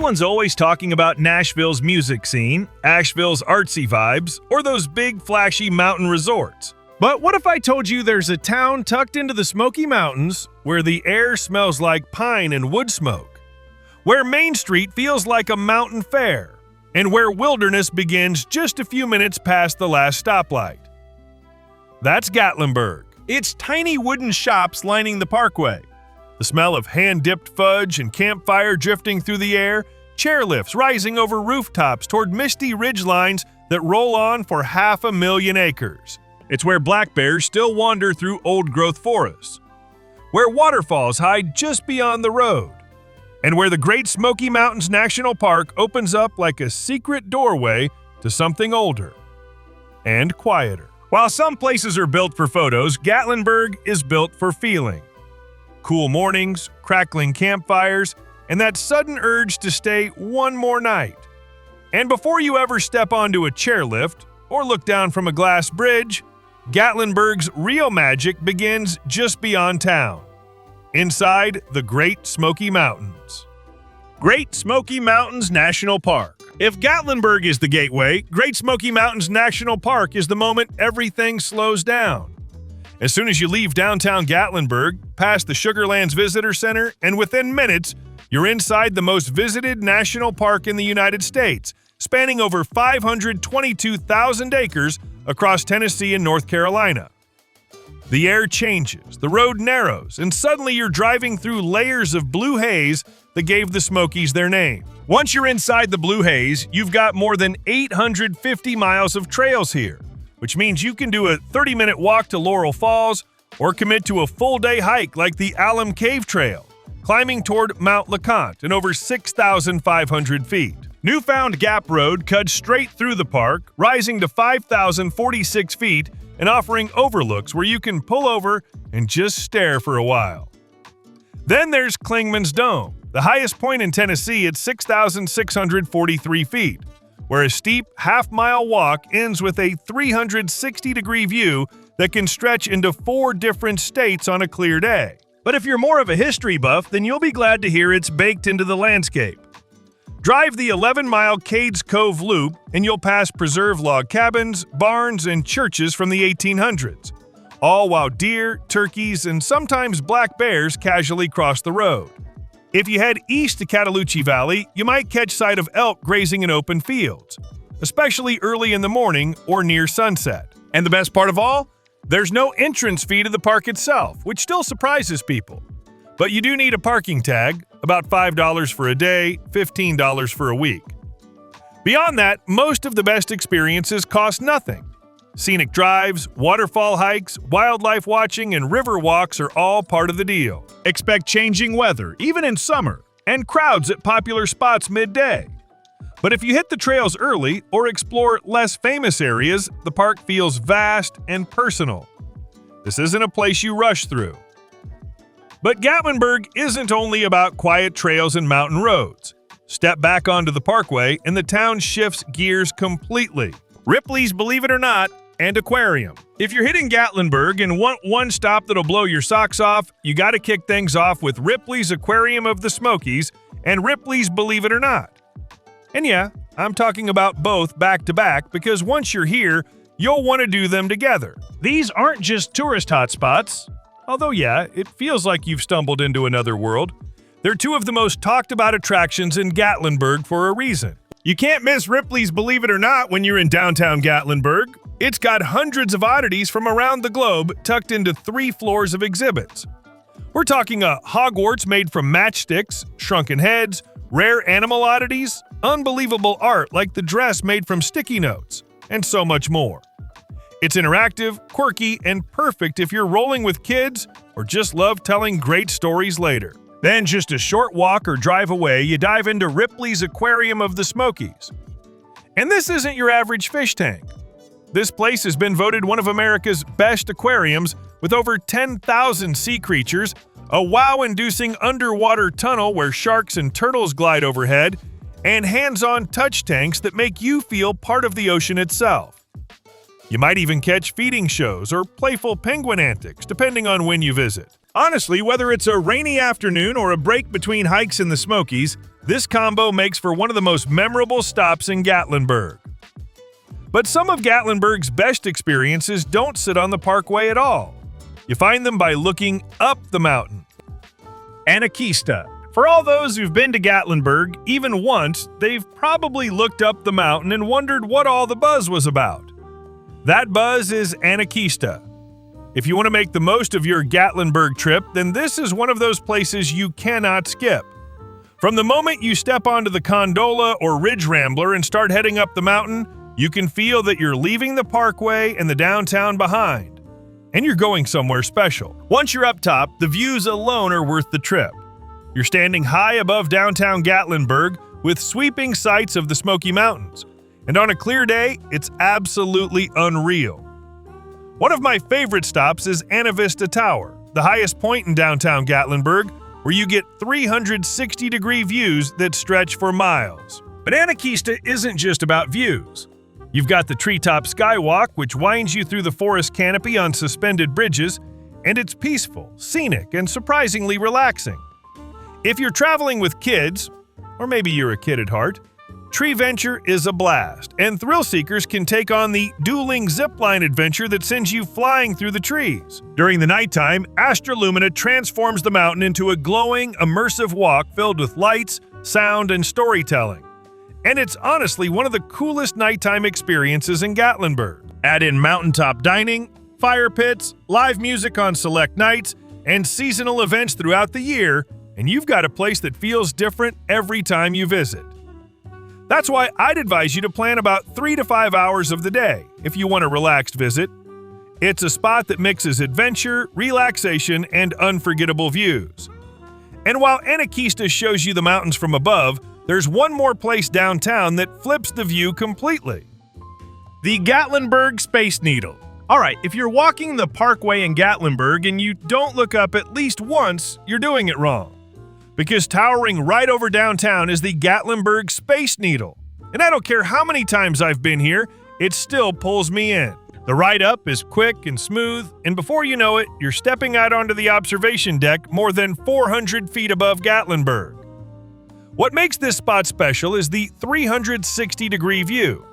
Everyone's always talking about Nashville's music scene, Asheville's artsy vibes, or those big flashy mountain resorts. But what if I told you there's a town tucked into the Smoky Mountains where the air smells like pine and wood smoke, where Main Street feels like a mountain fair, and where wilderness begins just a few minutes past the last stoplight? That's Gatlinburg. It's tiny wooden shops lining the Parkway. The smell of hand-dipped fudge and campfire drifting through the air, chairlifts rising over rooftops toward misty ridgelines that roll on for 500,000 acres. It's where black bears still wander through old-growth forests, where waterfalls hide just beyond the road, and where the Great Smoky Mountains National Park opens up like a secret doorway to something older and quieter. While some places are built for photos, Gatlinburg is built for feeling. Cool mornings, crackling campfires, and that sudden urge to stay one more night. And before you ever step onto a chairlift or look down from a glass bridge, Gatlinburg's real magic begins just beyond town, inside the Great Smoky Mountains. Great Smoky Mountains National Park. If Gatlinburg is the gateway, Great Smoky Mountains National Park is the moment everything slows down. As soon as you leave downtown Gatlinburg, past the Sugarlands Visitor Center, and within minutes, you're inside the most visited national park in the United States, spanning over 522,000 acres across Tennessee and North Carolina. The air changes, the road narrows, and suddenly you're driving through layers of blue haze that gave the Smokies their name. Once you're inside the blue haze, you've got more than 850 miles of trails here, which means you can do a 30-minute walk to Laurel Falls or commit to a full-day hike like the Alum Cave Trail, climbing toward Mount LeConte at over 6,500 feet. Newfound Gap Road cuts straight through the park, rising to 5,046 feet and offering overlooks where you can pull over and just stare for a while. Then there's Clingman's Dome, the highest point in Tennessee at 6,643 feet, where a steep half-mile walk ends with a 360-degree view that can stretch into 4 different states on a clear day. But if you're more of a history buff, then you'll be glad to hear it's baked into the landscape. Drive the 11-mile Cades Cove Loop and you'll pass preserved log cabins, barns, and churches from the 1800s, all while deer, turkeys, and sometimes black bears casually cross the road. If you head east to Cataloochee Valley, you might catch sight of elk grazing in open fields, especially early in the morning or near sunset. And the best part of all? There's no entrance fee to the park itself, which still surprises people. But you do need a parking tag, about $5 for a day, $15 for a week. Beyond that, most of the best experiences cost nothing. Scenic drives, waterfall hikes, wildlife watching, and river walks are all part of the deal. Expect changing weather, even in summer, and crowds at popular spots midday. But if you hit the trails early or explore less famous areas, the park feels vast and personal. This isn't a place you rush through. But Gatlinburg isn't only about quiet trails and mountain roads. Step back onto the Parkway and the town shifts gears completely. Ripley's Believe It or Not and Aquarium. If you're hitting Gatlinburg and want one stop that'll blow your socks off, you gotta kick things off with Ripley's Aquarium of the Smokies and Ripley's Believe It or Not. And yeah, I'm talking about both back to back because once you're here, you'll want to do them together. These aren't just tourist hotspots, although yeah, it feels like you've stumbled into another world. They're 2 of the most talked about attractions in Gatlinburg for a reason. You can't miss Ripley's Believe It or Not when you're in downtown Gatlinburg. It's got hundreds of oddities from around the globe tucked into 3 floors of exhibits. We're talking a Hogwarts made from matchsticks, shrunken heads, rare animal oddities, unbelievable art like the dress made from sticky notes, and so much more. It's interactive, quirky, and perfect if you're rolling with kids or just love telling great stories later. Then just a short walk or drive away, you dive into Ripley's Aquarium of the Smokies. And this isn't your average fish tank. This place has been voted one of America's best aquariums with over 10,000 sea creatures, a wow-inducing underwater tunnel where sharks and turtles glide overhead, and hands-on touch tanks that make you feel part of the ocean itself. You might even catch feeding shows or playful penguin antics, depending on when you visit. Honestly, whether it's a rainy afternoon or a break between hikes in the Smokies, this combo makes for one of the most memorable stops in Gatlinburg. But some of Gatlinburg's best experiences don't sit on the Parkway at all. You find them by looking up the mountain. Anakeesta. For all those who've been to Gatlinburg, even once, they've probably looked up the mountain and wondered what all the buzz was about. That buzz is Anakeesta. If you want to make the most of your Gatlinburg trip, then this is one of those places you cannot skip. From the moment you step onto the gondola or ridge rambler and start heading up the mountain, you can feel that you're leaving the Parkway and the downtown behind. And you're going somewhere special. Once you're up top, the views alone are worth the trip. You're standing high above downtown Gatlinburg with sweeping sights of the Smoky Mountains. And on a clear day, it's absolutely unreal. One of my favorite stops is Anakeesta Tower, the highest point in downtown Gatlinburg, where you get 360-degree views that stretch for miles. But Anakeesta isn't just about views. You've got the treetop skywalk, which winds you through the forest canopy on suspended bridges, and it's peaceful, scenic, and surprisingly relaxing. If you're traveling with kids, or maybe you're a kid at heart, Tree Venture is a blast, and thrill seekers can take on the dueling zipline adventure that sends you flying through the trees. During the nighttime, Astralumina transforms the mountain into a glowing, immersive walk filled with lights, sound, and storytelling. And it's honestly one of the coolest nighttime experiences in Gatlinburg. Add in mountaintop dining, fire pits, live music on select nights, and seasonal events throughout the year, and you've got a place that feels different every time you visit. That's why I'd advise you to plan about 3 to 5 hours of the day if you want a relaxed visit. It's a spot that mixes adventure, relaxation, and unforgettable views. And while Anakeesta shows you the mountains from above, there's one more place downtown that flips the view completely. The Gatlinburg Space Needle. Alright, if you're walking the Parkway in Gatlinburg and you don't look up at least once, you're doing it wrong. Because towering right over downtown is the Gatlinburg Space Needle. And I don't care how many times I've been here, it still pulls me in. The ride up is quick and smooth, and before you know it, you're stepping out onto the observation deck more than 400 feet above Gatlinburg. What makes this spot special is the 360-degree view.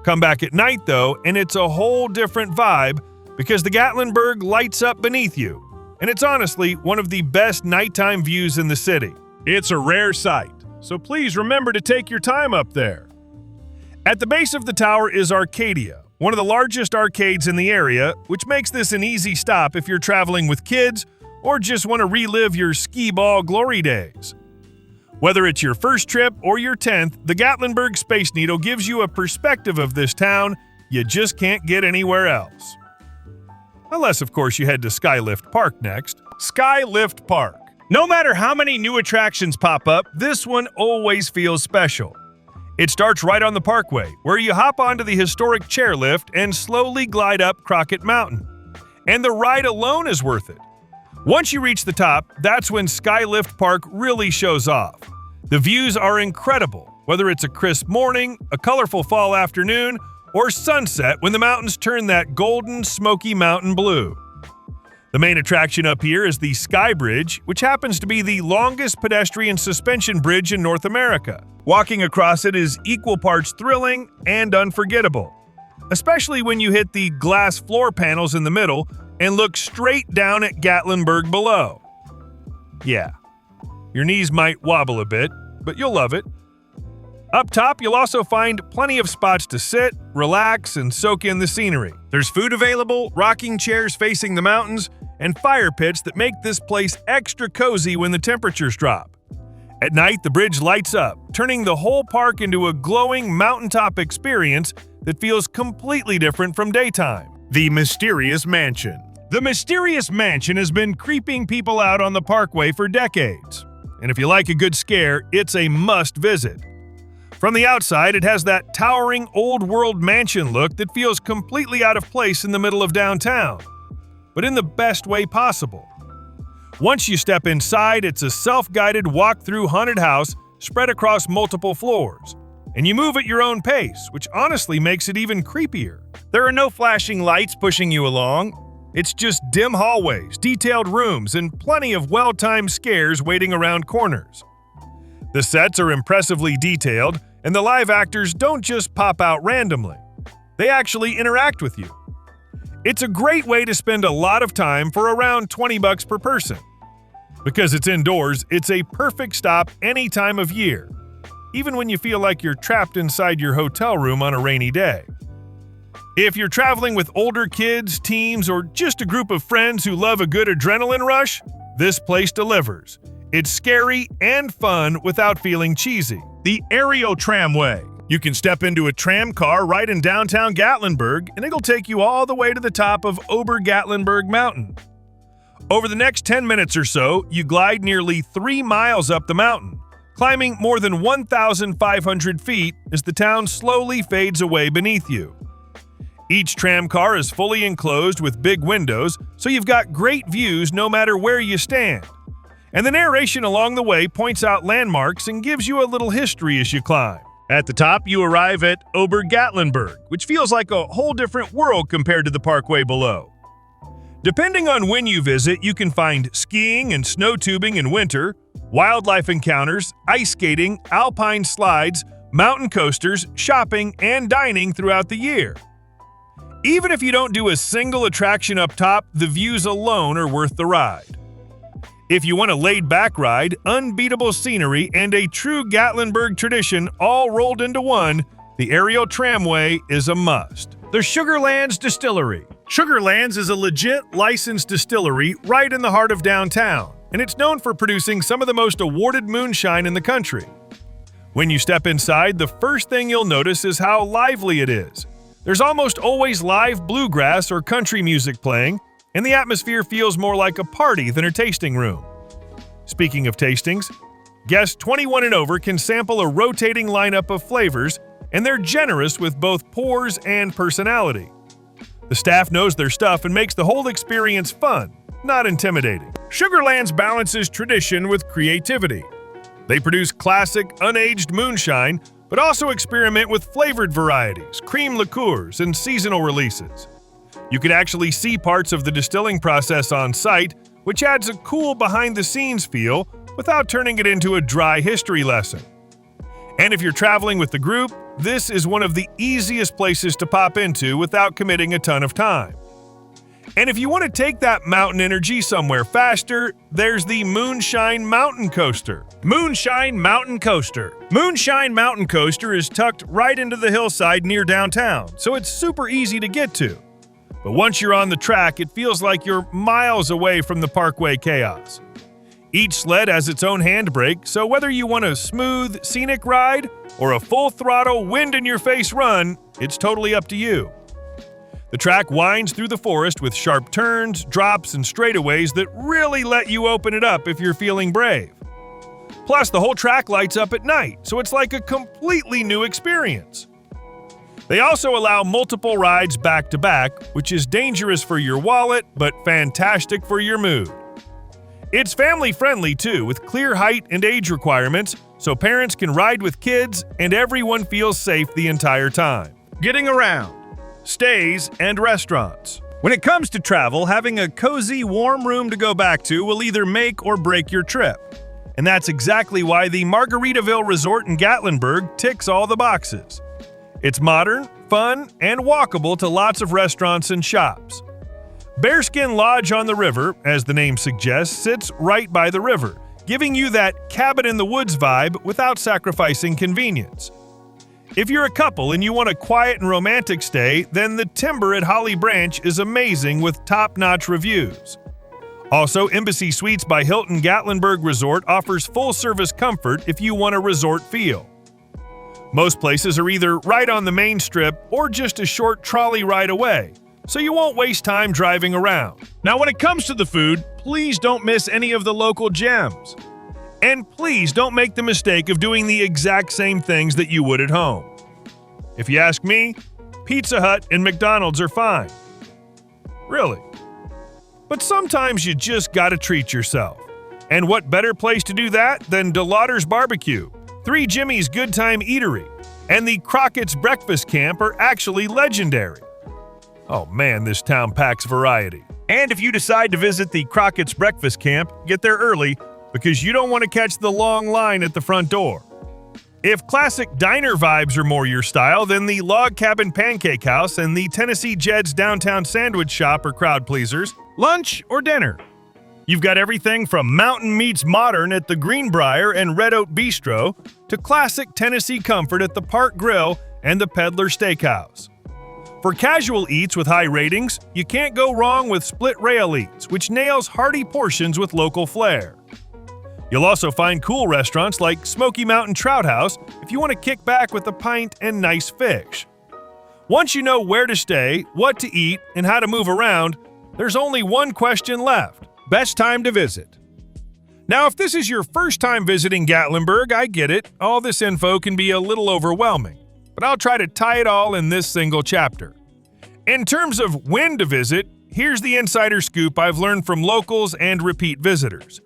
Come back at night though, and it's a whole different vibe because the Gatlinburg lights up beneath you. And it's honestly one of the best nighttime views in the city. It's a rare sight, so please remember to take your time up there. At the base of the tower is Arcadia, one of the largest arcades in the area, which makes this an easy stop if you're traveling with kids or just want to relive your skee ball glory days. Whether it's your first trip or your 10th, the Gatlinburg Space Needle gives you a perspective of this town you just can't get anywhere else. Unless, of course, you head to SkyLift Park next. SkyLift Park. No matter how many new attractions pop up, this one always feels special. It starts right on the Parkway, where you hop onto the historic chairlift and slowly glide up Crockett Mountain. And the ride alone is worth it. Once you reach the top, that's when SkyLift Park really shows off. The views are incredible, whether it's a crisp morning, a colorful fall afternoon, or sunset when the mountains turn that golden, smoky mountain blue. The main attraction up here is the Skybridge, which happens to be the longest pedestrian suspension bridge in North America. Walking across it is equal parts thrilling and unforgettable, especially when you hit the glass floor panels in the middle and look straight down at Gatlinburg below. Yeah, your knees might wobble a bit, but you'll love it. Up top, you'll also find plenty of spots to sit, relax, and soak in the scenery. There's food available, rocking chairs facing the mountains, and fire pits that make this place extra cozy when the temperatures drop. At night, the bridge lights up, turning the whole park into a glowing mountaintop experience that feels completely different from daytime. The Mysterious Mansion. The Mysterious Mansion has been creeping people out on the Parkway for decades. And if you like a good scare, it's a must visit. From the outside, it has that towering old-world mansion look that feels completely out of place in the middle of downtown, but in the best way possible. Once you step inside, it's a self-guided walk-through haunted house spread across multiple floors, and you move at your own pace, which honestly makes it even creepier. There are no flashing lights pushing you along, It's just dim hallways, detailed rooms, and plenty of well-timed scares waiting around corners. The sets are impressively detailed, and the live actors don't just pop out randomly. They actually interact with you. It's a great way to spend a lot of time for around $20 per person. Because it's indoors, it's a perfect stop any time of year, even when you feel like you're trapped inside your hotel room on a rainy day. If you're traveling with older kids, teens, or just a group of friends who love a good adrenaline rush, this place delivers. It's scary and fun without feeling cheesy. The aerial tramway. You can step into a tram car right in downtown Gatlinburg, and it'll take you all the way to the top of Ober Gatlinburg Mountain. Over the next 10 minutes or so, you glide nearly 3 miles up the mountain, climbing more than 1,500 feet as the town slowly fades away beneath you. Each tram car is fully enclosed with big windows, so you've got great views no matter where you stand. And the narration along the way points out landmarks and gives you a little history as you climb. At the top, you arrive at Ober Gatlinburg, which feels like a whole different world compared to the Parkway below. Depending on when you visit, you can find skiing and snow tubing in winter, wildlife encounters, ice skating, alpine slides, mountain coasters, shopping, and dining throughout the year. Even if you don't do a single attraction up top, the views alone are worth the ride. If you want a laid-back ride, unbeatable scenery, and a true Gatlinburg tradition all rolled into one, the aerial tramway is a must. The Sugarlands Distillery. Sugarlands is a legit licensed distillery right in the heart of downtown, and it's known for producing some of the most awarded moonshine in the country. When you step inside, the first thing you'll notice is how lively it is. There's almost always live bluegrass or country music playing, and the atmosphere feels more like a party than a tasting room. Speaking of tastings, guests 21 and over can sample a rotating lineup of flavors, and they're generous with both pours and personality. The staff knows their stuff and makes the whole experience fun, not intimidating. Sugarlands balances tradition with creativity. They produce classic, unaged moonshine, but also experiment with flavored varieties, cream liqueurs, and seasonal releases. You can actually see parts of the distilling process on site, which adds a cool behind-the-scenes feel without turning it into a dry history lesson. And if you're traveling with the group, this is one of the easiest places to pop into without committing a ton of time. And if you want to take that mountain energy somewhere faster, there's the Moonshine Mountain Coaster. Moonshine Mountain Coaster. Moonshine Mountain Coaster is tucked right into the hillside near downtown, so it's super easy to get to. But once you're on the track, it feels like you're miles away from the Parkway chaos. Each sled has its own handbrake, so whether you want a smooth, scenic ride or a full-throttle, wind-in-your-face run, it's totally up to you. The track winds through the forest with sharp turns, drops, and straightaways that really let you open it up if you're feeling brave. Plus, the whole track lights up at night, so it's like a completely new experience. They also allow multiple rides back-to-back, which is dangerous for your wallet, but fantastic for your mood. It's family-friendly too, with clear height and age requirements, so parents can ride with kids and everyone feels safe the entire time. Getting around. Stays and restaurants. When it comes to travel, having a cozy, warm room to go back to will either make or break your trip. And that's exactly why the Margaritaville Resort in Gatlinburg ticks all the boxes. It's modern, fun, and walkable to lots of restaurants and shops. Bearskin Lodge on the river, as the name suggests, sits right by the river, giving you that cabin-in-the-woods vibe without sacrificing convenience. If you're a couple and you want a quiet and romantic stay, then the Timber at Holly Branch is amazing with top-notch reviews. Also, Embassy Suites by Hilton Gatlinburg Resort offers full-service comfort if you want a resort feel. Most places are either right on the main strip or just a short trolley ride away, so you won't waste time driving around. Now, when it comes to the food, please don't miss any of the local gems. And please don't make the mistake of doing the exact same things that you would at home. If you ask me, Pizza Hut and McDonald's are fine. Really. But sometimes you just gotta treat yourself. And what better place to do that than DeLauder's Barbecue, Three Jimmy's Good Time Eatery, and the Crockett's Breakfast Camp are actually legendary. Oh man, this town packs variety. And if you decide to visit the Crockett's Breakfast Camp, get there early because you don't want to catch the long line at the front door. If classic diner vibes are more your style, then the Log Cabin Pancake House and the Tennessee Jed's Downtown Sandwich Shop are crowd pleasers. Lunch or dinner? You've got everything from mountain meets modern at the Greenbrier and Red Oak Bistro to classic Tennessee comfort at the Park Grill and the Peddler Steakhouse. For casual eats with high ratings, you can't go wrong with Split Rail Eats, which nails hearty portions with local flair. You'll also find cool restaurants like Smoky Mountain Trout House if you want to kick back with a pint and nice fish. Once you know where to stay, what to eat, and how to move around, there's only one question left: best time to visit. Now, if this is your first time visiting Gatlinburg, I get it. All this info can be a little overwhelming, but I'll try to tie it all in this single chapter. In terms of when to visit, here's the insider scoop I've learned from locals and repeat visitors.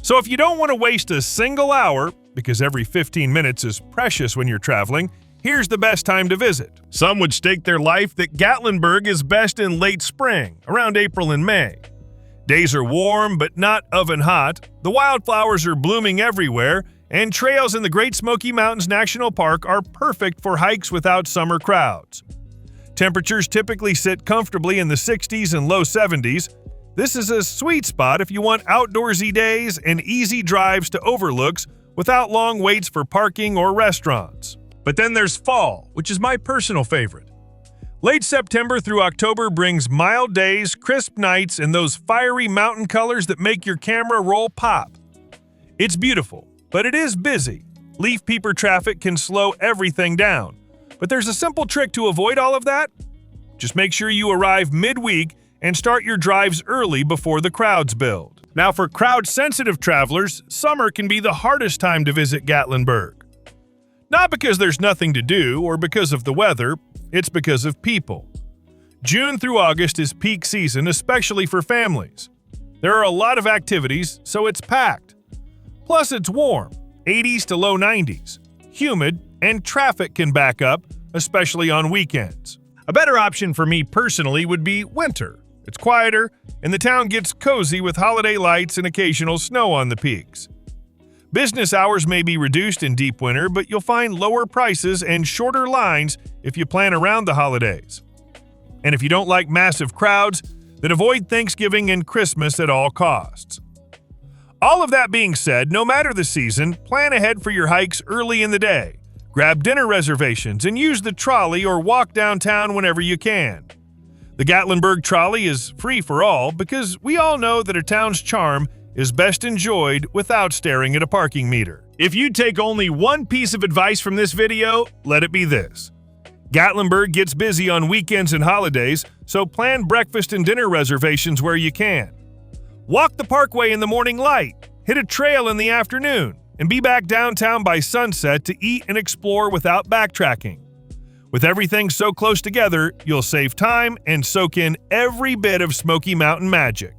So if you don't want to waste a single hour, because every 15 minutes is precious when you're traveling, here's the best time to visit. Some would stake their life that Gatlinburg is best in late spring, around April and May. Days are warm but not oven hot, the wildflowers are blooming everywhere, and trails in the Great Smoky Mountains National Park are perfect for hikes without summer crowds. Temperatures typically sit comfortably in the 60s and low 70s. This is a sweet spot if you want outdoorsy days and easy drives to overlooks without long waits for parking or restaurants. But then there's fall, which is my personal favorite. Late September through October brings mild days, crisp nights, and those fiery mountain colors that make your camera roll pop. It's beautiful, but it is busy. Leaf peeper traffic can slow everything down. But there's a simple trick to avoid all of that. Just make sure you arrive midweek and start your drives early before the crowds build. Now, for crowd-sensitive travelers, summer can be the hardest time to visit Gatlinburg. Not because there's nothing to do or because of the weather, it's because of people. June through August is peak season, especially for families. There are a lot of activities, so it's packed. Plus, it's warm, 80s to low 90s, humid, and traffic can back up, especially on weekends. A better option for me personally would be winter. It's quieter, and the town gets cozy with holiday lights and occasional snow on the peaks. Business hours may be reduced in deep winter, but you'll find lower prices and shorter lines if you plan around the holidays. And if you don't like massive crowds, then avoid Thanksgiving and Christmas at all costs. All of that being said, no matter the season, plan ahead for your hikes early in the day. Grab dinner reservations and use the trolley or walk downtown whenever you can. The Gatlinburg trolley is free for all because we all know that a town's charm is best enjoyed without staring at a parking meter. If you take only one piece of advice from this video, let it be this. Gatlinburg gets busy on weekends and holidays, so plan breakfast and dinner reservations where you can. Walk the Parkway in the morning light, hit a trail in the afternoon, and be back downtown by sunset to eat and explore without backtracking. With everything so close together, you'll save time and soak in every bit of Smoky Mountain magic.